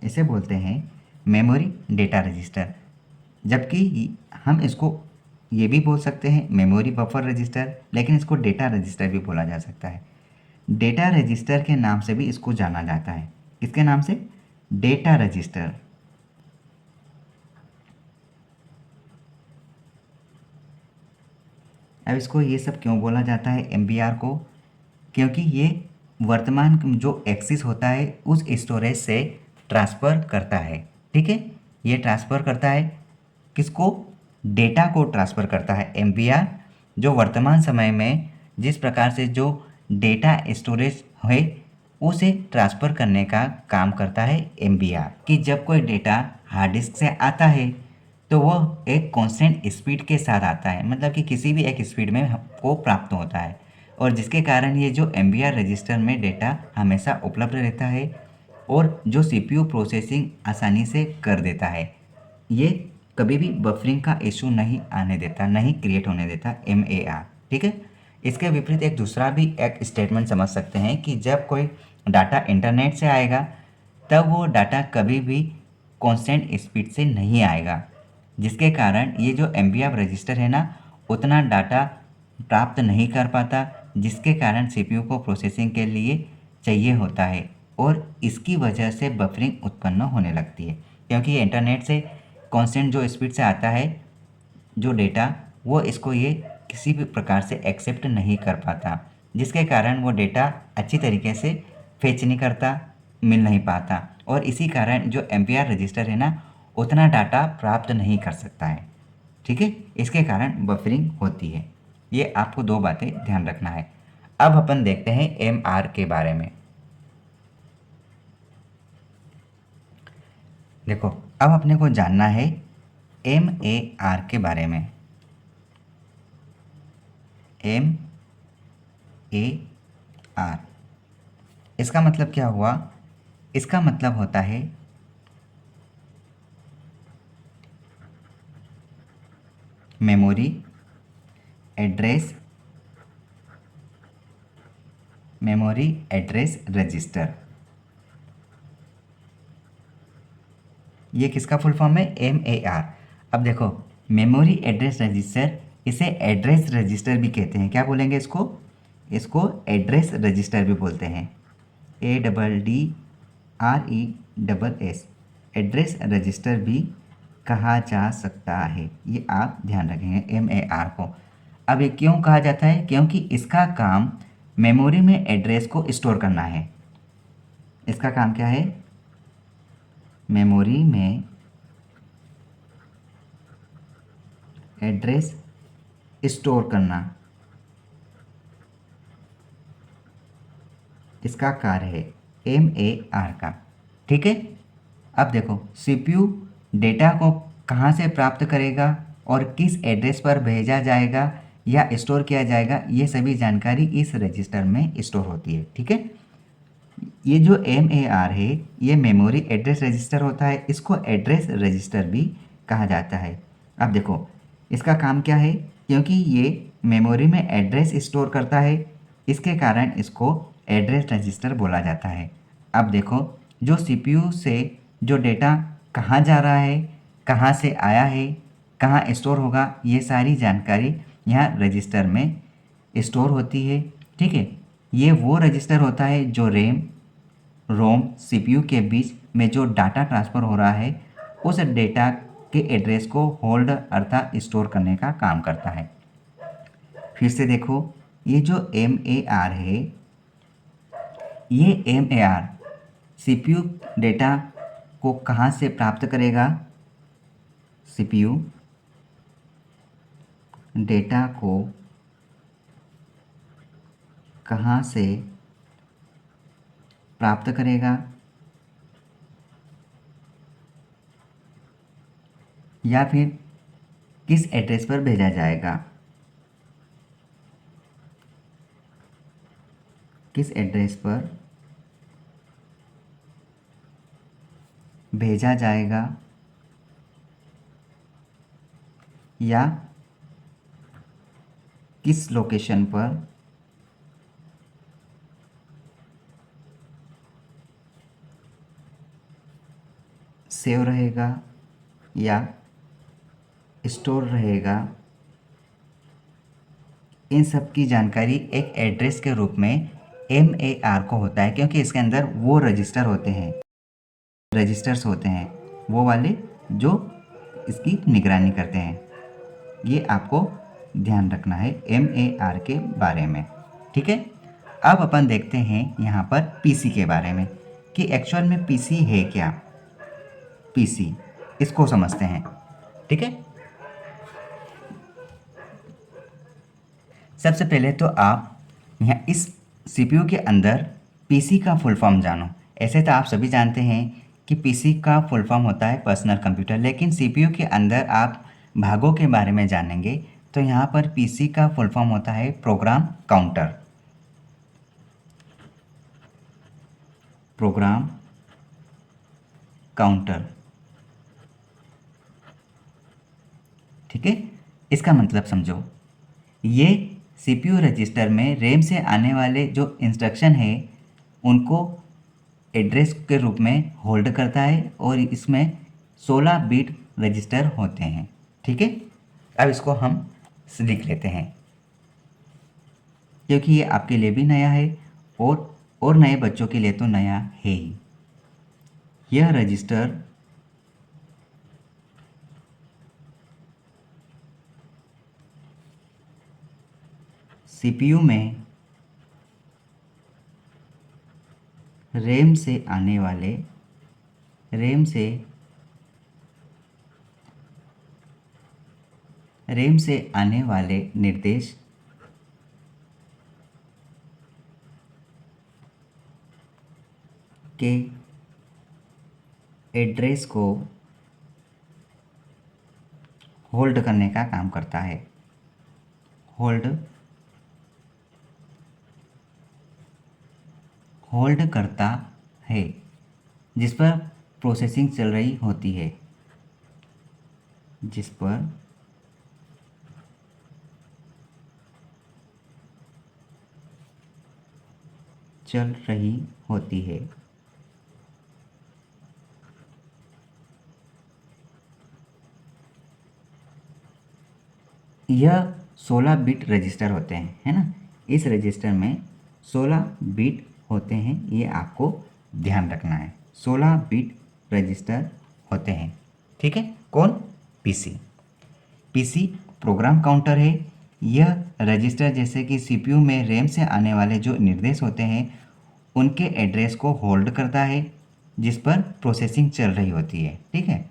इसे बोलते हैं मेमोरी डेटा रजिस्टर। जबकि हम इसको ये भी बोल सकते हैं मेमोरी बफर रजिस्टर, लेकिन इसको डेटा रजिस्टर भी बोला जा सकता है। डेटा रजिस्टर के नाम से भी इसको जाना जाता है। किसके नाम से, डेटा रजिस्टर। अब इसको ये सब क्यों बोला जाता है MBR को, क्योंकि ये वर्तमान जो एक्सिस होता है उस स्टोरेज से ट्रांसफ़र करता है। ठीक है, ये ट्रांसफ़र करता है किसको, डेटा को ट्रांसफ़र करता है MBR। जो वर्तमान समय में जिस प्रकार से जो डेटा स्टोरेज है उसे ट्रांसफ़र करने का काम करता है MBR। कि जब कोई डेटा हार्ड डिस्क से आता है तो वह एक कांस्टेंट स्पीड के साथ आता है, मतलब कि किसी भी एक स्पीड में हमको प्राप्त होता है, और जिसके कारण ये जो MBR रजिस्टर में डेटा हमेशा उपलब्ध रहता है और जो CPU प्रोसेसिंग आसानी से कर देता है। ये कभी भी बफरिंग का इशू नहीं आने देता, नहीं क्रिएट होने देता MAR। ठीक है, इसके विपरीत एक दूसरा भी एक स्टेटमेंट समझ सकते हैं कि जब कोई डाटा इंटरनेट से आएगा तब वो डाटा कभी भी कांस्टेंट स्पीड से नहीं आएगा, जिसके कारण ये जो MBR रजिस्टर है ना, उतना डाटा प्राप्त नहीं कर पाता, जिसके कारण CPU को प्रोसेसिंग के लिए चाहिए होता है और इसकी वजह से बफरिंग उत्पन्न होने लगती है। क्योंकि ये इंटरनेट से कांस्टेंट जो स्पीड से आता है जो डेटा, वो इसको ये किसी भी प्रकार से एक्सेप्ट नहीं कर पाता, जिसके कारण वो डेटा अच्छी तरीके से फेच नहीं करता, मिल नहीं पाता, और इसी कारण जो MBR रजिस्टर है ना, उतना डाटा प्राप्त नहीं कर सकता है। ठीक है, इसके कारण बफरिंग होती है। ये आपको दो बातें ध्यान रखना है। अब अपन देखते हैं MR के बारे में। देखो, अब अपने को जानना है MAR के बारे में। MAR, इसका मतलब क्या हुआ, इसका मतलब होता है memory address, memory address register. ये किसका फुल फॉर्म है, MAR। अब देखो, मेमोरी एड्रेस रजिस्टर, इसे एड्रेस रजिस्टर भी कहते हैं। क्या बोलेंगे इसको, इसको एड्रेस रजिस्टर भी बोलते हैं, ADDRESS, एड्रेस रजिस्टर भी कहा जा सकता है। ये आप ध्यान रखेंगे MAR को। अब ये क्यों कहा जाता है? क्योंकि इसका काम मेमोरी में एड्रेस को स्टोर करना है। इसका काम क्या है? मेमोरी में एड्रेस स्टोर करना, इसका कार्य है MAR का। ठीक है। अब देखो CPU डेटा को कहाँ से प्राप्त करेगा और किस एड्रेस पर भेजा जाएगा या स्टोर किया जाएगा, ये सभी जानकारी इस रजिस्टर में स्टोर होती है। ठीक है। ये जो MAR है ये मेमोरी एड्रेस रजिस्टर होता है, इसको एड्रेस रजिस्टर भी कहा जाता है। अब देखो इसका काम क्या है? क्योंकि ये मेमोरी में एड्रेस स्टोर करता है, इसके कारण इसको एड्रेस रजिस्टर बोला जाता है। अब देखो जो CPU से जो डेटा कहाँ जा रहा है, कहाँ से आया है, कहाँ स्टोर होगा, ये सारी जानकारी यहाँ रजिस्टर में स्टोर होती है। ठीक है। ये वो रजिस्टर होता है जो रोम CPU के बीच में जो डाटा ट्रांसफ़र हो रहा है उस डेटा के एड्रेस को होल्ड अर्थात स्टोर करने का काम करता है। फिर से देखो ये जो MAR है, ये MAR CPU डेटा को कहाँ से प्राप्त करेगा? CPU डेटा को कहाँ से प्राप्त करेगा या फिर किस एड्रेस पर भेजा जाएगा? किस एड्रेस पर भेजा जाएगा या किस लोकेशन पर सेव रहेगा या स्टोर रहेगा, इन सब की जानकारी एक एड्रेस के रूप में MAR को होता है। क्योंकि इसके अंदर वो रजिस्टर्स होते हैं वो वाले जो इसकी निगरानी करते हैं। ये आपको ध्यान रखना है MAR के बारे में। ठीक है। अब अपन देखते हैं यहाँ पर PC के बारे में कि एक्चुअल में PC है क्या। PC इसको समझते हैं। ठीक है। सबसे पहले तो आप यहाँ इस CPU के अंदर PC का फुल फॉर्म जानो। ऐसे तो आप सभी जानते हैं कि PC का फुल फॉर्म होता है पर्सनल कंप्यूटर, लेकिन CPU के अंदर आप भागों के बारे में जानेंगे तो यहाँ पर PC का फुल फॉर्म होता है प्रोग्राम काउंटर। Program counter. ठीक है। इसका मतलब समझो, ये CPU रजिस्टर में रैम से आने वाले जो इंस्ट्रक्शन है उनको एड्रेस के रूप में होल्ड करता है और इसमें 16 बिट रजिस्टर होते हैं। ठीक है। अब इसको हम लिख लेते हैं क्योंकि ये आपके लिए भी नया है और नए बच्चों के लिए तो नया है ही। यह रजिस्टर CPU में रैम से आने वाले निर्देश के एड्रेस को होल्ड करने का काम करता है। होल्ड करता है जिस पर प्रोसेसिंग चल रही होती है, जिस पर चल रही होती है। यह 16 बिट रजिस्टर होते हैं, है ना। इस रजिस्टर में 16 बिट होते हैं, ये आपको ध्यान रखना है। 16 बिट रजिस्टर होते हैं, ठीक है। कौन? पीसी। पीसी प्रोग्राम काउंटर है। यह रजिस्टर जैसे कि सीपीयू में रैम से आने वाले जो निर्देश होते हैं उनके एड्रेस को होल्ड करता है जिस पर प्रोसेसिंग चल रही होती है, ठीक है।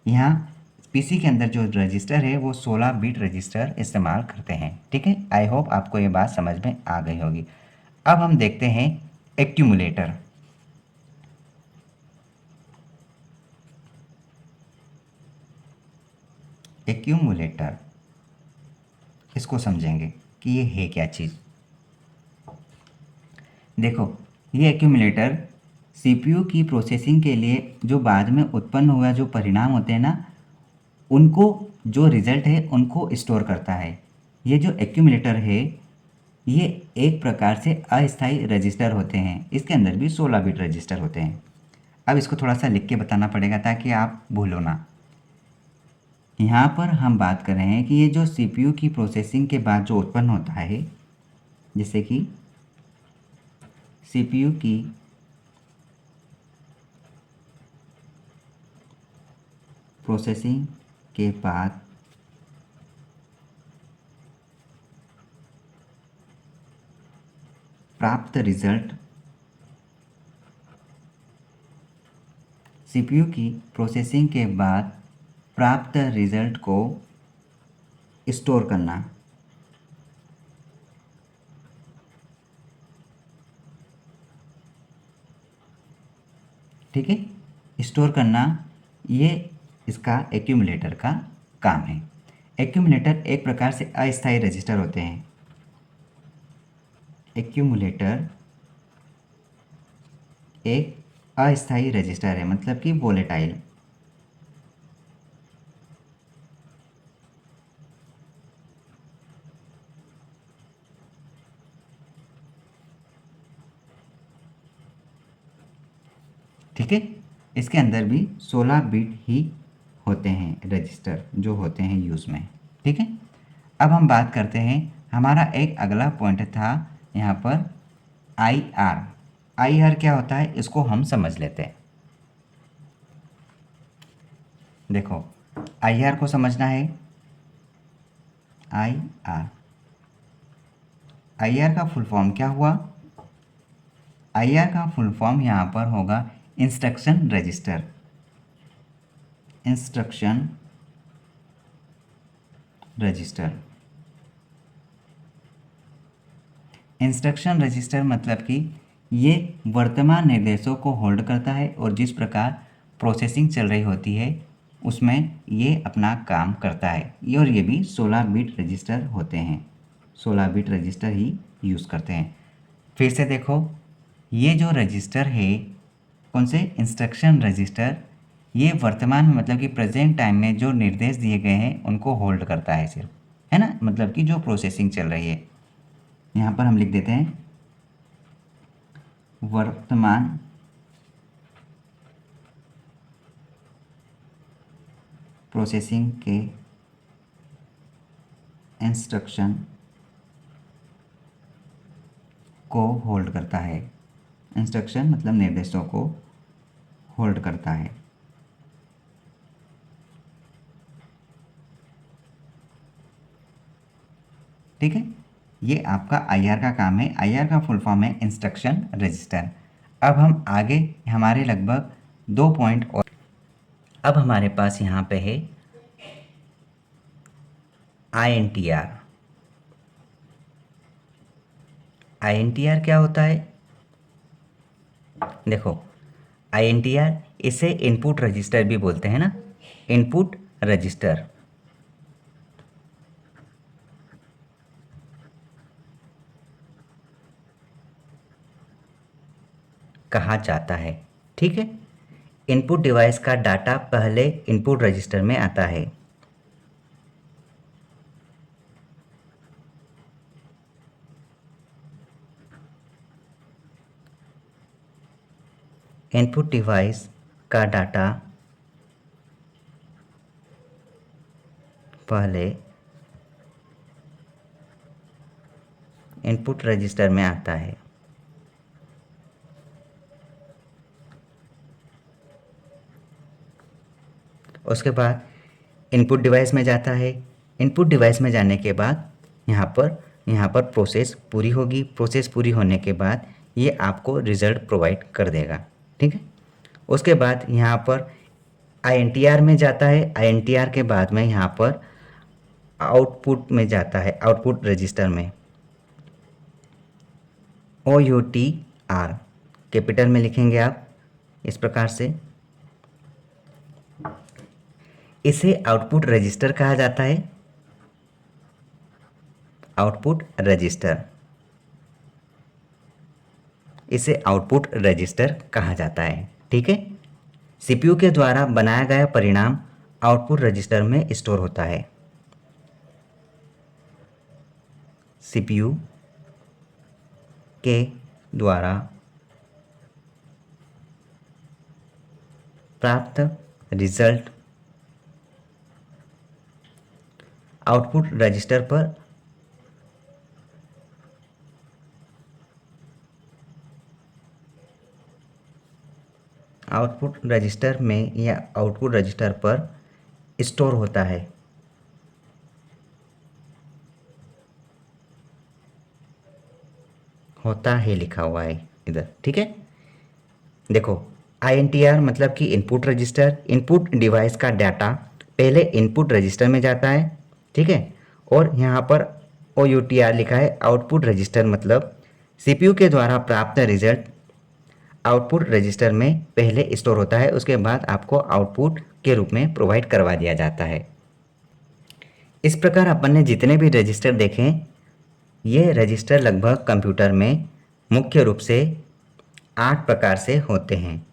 यहाँ पीसी के अंदर जो रजिस्टर है वो 16 बिट रजिस्टर इस्तेमाल करते हैं, ठीक है। आई होप आपको ये बात समझ में आ गई होगी। अब हम देखते हैं एक्यूमुलेटर। एक्यूमुलेटर, इसको समझेंगे कि ये है क्या चीज़। देखो, ये एक्यूमुलेटर सीपीयू की प्रोसेसिंग के लिए जो बाद में उत्पन्न हुआ जो परिणाम होते हैं ना, उनको जो रिज़ल्ट है उनको स्टोर करता है। ये जो एक्यूमुलेटर है ये एक प्रकार से अस्थायी रजिस्टर होते हैं। इसके अंदर भी 16 बिट रजिस्टर होते हैं। अब इसको थोड़ा सा लिख के बताना पड़ेगा ताकि आप भूलो ना। यहाँ पर हम बात कर रहे हैं कि ये जो सीपीयू की प्रोसेसिंग के बाद जो उत्पन्न होता है, जैसे कि सीपीयू की प्रोसेसिंग के बाद प्राप्त रिजल्ट, सीपीयू की प्रोसेसिंग के बाद प्राप्त रिजल्ट को स्टोर करना, ठीक है। स्टोर करना ये इसका एक्यूमुलेटर का काम है। एक्यूमुलेटर एक प्रकार से अस्थायी रजिस्टर होते हैं। एक्यूमुलेटर एक अस्थायी रजिस्टर है, मतलब कि वोलेटाइल। ठीक है। इसके अंदर भी 16 बिट ही होते हैं रजिस्टर जो होते हैं यूज़ में, ठीक है। अब हम बात करते हैं, हमारा एक अगला पॉइंट था यहाँ पर आई आर। आई आर क्या होता है इसको हम समझ लेते हैं। देखो, आई आर को समझना है। आई आर, आई आर का फुल फॉर्म क्या हुआ? आई आर का फुल फॉर्म यहाँ पर होगा instruction register. Instruction register. Instruction register मतलब कि ये वर्तमान निर्देशों को होल्ड करता है और जिस प्रकार प्रोसेसिंग चल रही होती है उसमें ये अपना काम करता है। ये और ये भी 16 बिट रजिस्टर होते हैं, 16 बिट रजिस्टर ही यूज़ करते हैं। फिर से देखो, ये जो रजिस्टर है, कौन से? इंस्ट्रक्शन रजिस्टर, ये वर्तमान में मतलब कि प्रेजेंट टाइम में जो निर्देश दिए गए हैं उनको होल्ड करता है सिर्फ, है ना, मतलब कि जो प्रोसेसिंग चल रही है। यहाँ पर हम लिख देते हैं वर्तमान प्रोसेसिंग के इंस्ट्रक्शन को होल्ड करता है। इंस्ट्रक्शन मतलब निर्देशों को होल्ड करता है। ठीक है, ये आपका आईआर का काम है। आईआर का फुल फॉर्म है इंस्ट्रक्शन रजिस्टर। अब हम आगे, हमारे लगभग 2 पॉइंट और। अब हमारे पास यहाँ पे है INTR। INTR क्या होता है? देखो, INTR, इसे इनपुट रजिस्टर भी बोलते हैं ना, इनपुट रजिस्टर कहा जाता है, ठीक है। इनपुट डिवाइस का डाटा पहले इनपुट रजिस्टर में आता है। इनपुट डिवाइस का डाटा पहले इनपुट रजिस्टर में आता है। उसके बाद इनपुट डिवाइस में जाता है। इनपुट डिवाइस में जाने के बाद यहाँ पर प्रोसेस पूरी होगी। प्रोसेस पूरी होने के बाद ये आपको रिज़ल्ट प्रोवाइड कर देगा। ठीक है। उसके बाद यहाँ पर INTR में जाता है। INTR के बाद में यहाँ पर आउटपुट में जाता है, आउटपुट रजिस्टर में। OUTR कैपिटल में लिखेंगे आप इस प्रकार से। इसे आउटपुट रजिस्टर कहा जाता है। आउटपुट रजिस्टर, इसे आउटपुट रजिस्टर कहा जाता है। ठीक है। CPU के द्वारा बनाया गया परिणाम आउटपुट रजिस्टर में स्टोर होता है। CPU के द्वारा प्राप्त रिजल्ट आउटपुट रजिस्टर पर में या आउटपुट रजिस्टर पर स्टोर होता है। होता है लिखा हुआ है इधर। ठीक है। देखो INTR मतलब कि इनपुट रजिस्टर। इनपुट डिवाइस का डाटा पहले इनपुट रजिस्टर में जाता है। ठीक है। और यहाँ पर OUTR लिखा है, आउटपुट रजिस्टर मतलब CPU के द्वारा प्राप्त रिजल्ट आउटपुट रजिस्टर में पहले स्टोर होता है, उसके बाद आपको आउटपुट के रूप में प्रोवाइड करवा दिया जाता है। इस प्रकार अपन ने जितने भी रजिस्टर देखे, ये रजिस्टर लगभग कंप्यूटर में मुख्य रूप से 8 प्रकार से होते हैं।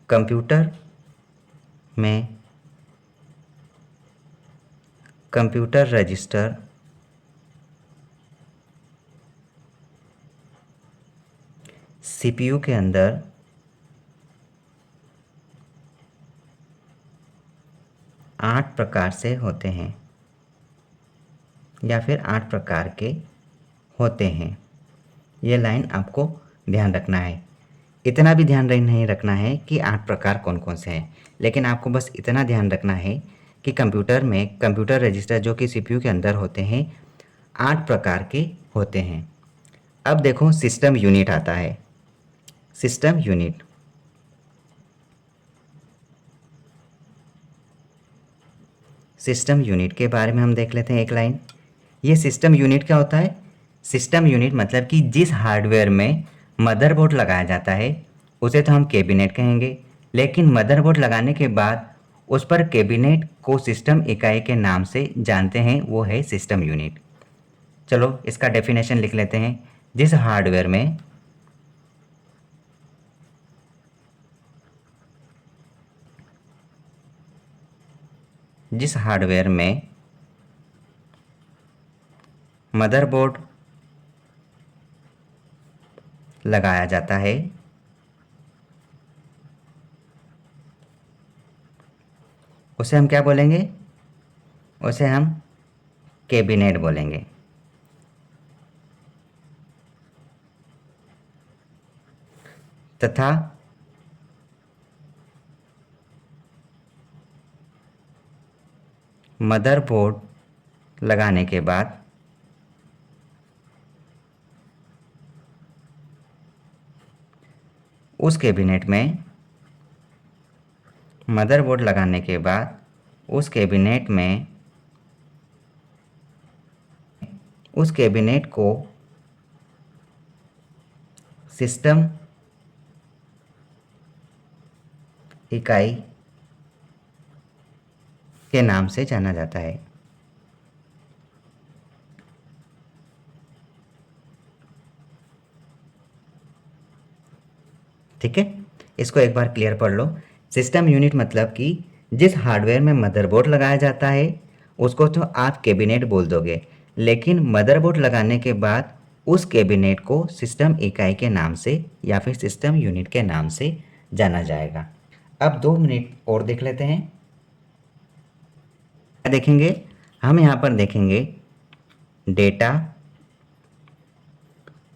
कंप्यूटर में कंप्यूटर रजिस्टर CPU के अंदर 8 प्रकार से होते हैं या फिर 8 प्रकार के होते हैं। ये लाइन आपको ध्यान रखना है। इतना भी ध्यान नहीं रखना है कि 8 प्रकार कौन कौन से हैं, लेकिन आपको बस इतना ध्यान रखना है कि कंप्यूटर में कंप्यूटर रजिस्टर जो कि CPU के अंदर होते हैं 8 प्रकार के होते हैं। अब देखो सिस्टम यूनिट आता है। सिस्टम यूनिट, सिस्टम यूनिट के बारे में हम देख लेते हैं एक लाइन। ये सिस्टम यूनिट क्या होता है? सिस्टम यूनिट मतलब कि जिस हार्डवेयर में मदरबोर्ड लगाया जाता है उसे तो हम कैबिनेट कहेंगे, लेकिन मदरबोर्ड लगाने के बाद उस पर कैबिनेट को सिस्टम इकाई के नाम से जानते हैं, वो है सिस्टम यूनिट। चलो इसका डेफिनेशन लिख लेते हैं। जिस हार्डवेयर में मदरबोर्ड लगाया जाता है उसे हम क्या बोलेंगे? उसे हम कैबिनेट बोलेंगे। तथा मदरबोर्ड लगाने के बाद उस कैबिनेट में मदरबोर्ड लगाने के बाद उस कैबिनेट को सिस्टम इकाई के नाम से जाना जाता है। ठीक है, इसको एक बार क्लियर पढ़ लो। सिस्टम यूनिट मतलब कि जिस हार्डवेयर में मदरबोर्ड लगाया जाता है उसको तो आप कैबिनेट बोल दोगे, लेकिन मदरबोर्ड लगाने के बाद उस कैबिनेट को सिस्टम इकाई के नाम से या फिर सिस्टम यूनिट के नाम से जाना जाएगा। अब 2 मिनट और देख लेते हैं। देखेंगे हम यहाँ पर देखेंगे डेटा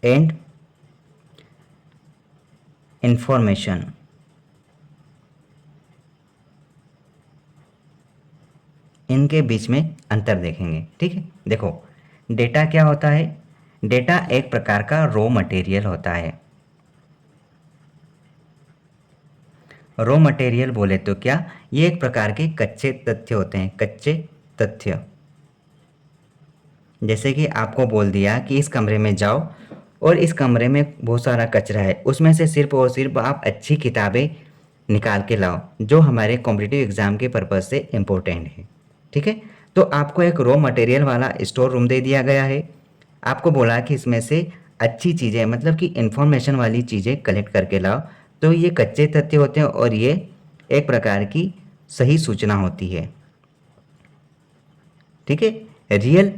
एंड इंफॉर्मेशन। इनके बीच में अंतर देखेंगे। ठीक है, देखो डेटा क्या होता है। डेटा एक प्रकार का रॉ मटेरियल होता है। रॉ मटेरियल बोले तो क्या, ये एक प्रकार के कच्चे तथ्य होते हैं। कच्चे तथ्य, जैसे कि आपको बोल दिया कि इस कमरे में जाओ और इस कमरे में बहुत सारा कचरा है, उसमें से सिर्फ और सिर्फ आप अच्छी किताबें निकाल के लाओ जो हमारे कॉम्पिटिटिव एग्ज़ाम के पर्पज़ से इम्पोर्टेंट है। ठीक है, तो आपको एक रॉ मटेरियल वाला स्टोर रूम दे दिया गया है। आपको बोला कि इसमें से अच्छी चीज़ें, मतलब कि इंफॉर्मेशन वाली चीज़ें कलेक्ट करके लाओ। तो ये कच्चे तथ्य होते हैं और ये एक प्रकार की सही सूचना होती है। ठीक है, रियल,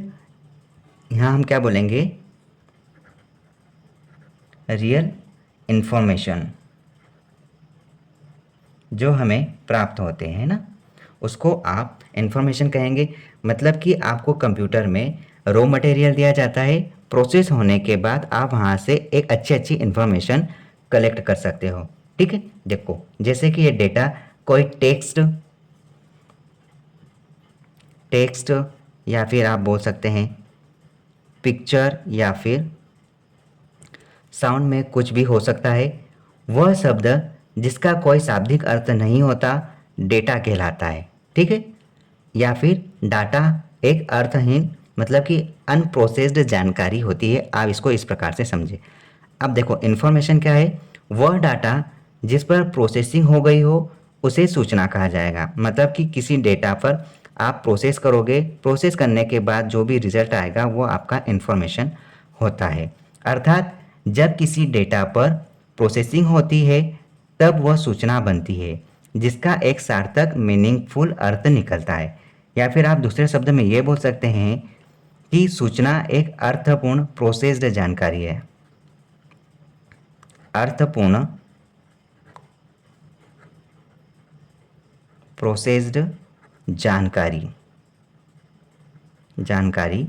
यहाँ हम क्या बोलेंगे, रियल इंफॉर्मेशन जो हमें प्राप्त होते हैं ना, उसको आप इंफॉर्मेशन कहेंगे। मतलब कि आपको कंप्यूटर में रॉ मटेरियल दिया जाता है, प्रोसेस होने के बाद आप वहाँ से एक अच्छी अच्छी इंफॉर्मेशन कलेक्ट कर सकते हो। ठीक है, देखो जैसे कि ये डेटा कोई टेक्स्ट टेक्स्ट या फिर आप बोल सकते हैं पिक्चर या फिर साउंड में कुछ भी हो सकता है। वह शब्द जिसका कोई शाब्दिक अर्थ नहीं होता डेटा कहलाता है। ठीक है, या फिर डाटा एक अर्थहीन, मतलब कि अनप्रोसेस्ड जानकारी होती है। आप इसको इस प्रकार से समझे। अब देखो इन्फॉर्मेशन क्या है, वह डाटा जिस पर प्रोसेसिंग हो गई हो उसे सूचना कहा जाएगा। मतलब कि किसी डेटा पर आप प्रोसेस करोगे, प्रोसेस करने के बाद जो भी रिजल्ट आएगा वो आपका इन्फॉर्मेशन होता है। अर्थात जब किसी डेटा पर प्रोसेसिंग होती है तब वह सूचना बनती है जिसका एक सार्थक मीनिंगफुल अर्थ निकलता है। या फिर आप दूसरे शब्द में ये बोल सकते हैं कि सूचना एक अर्थपूर्ण प्रोसेस्ड जानकारी है। अर्थपूर्ण प्रोसेस्ड जानकारी जानकारी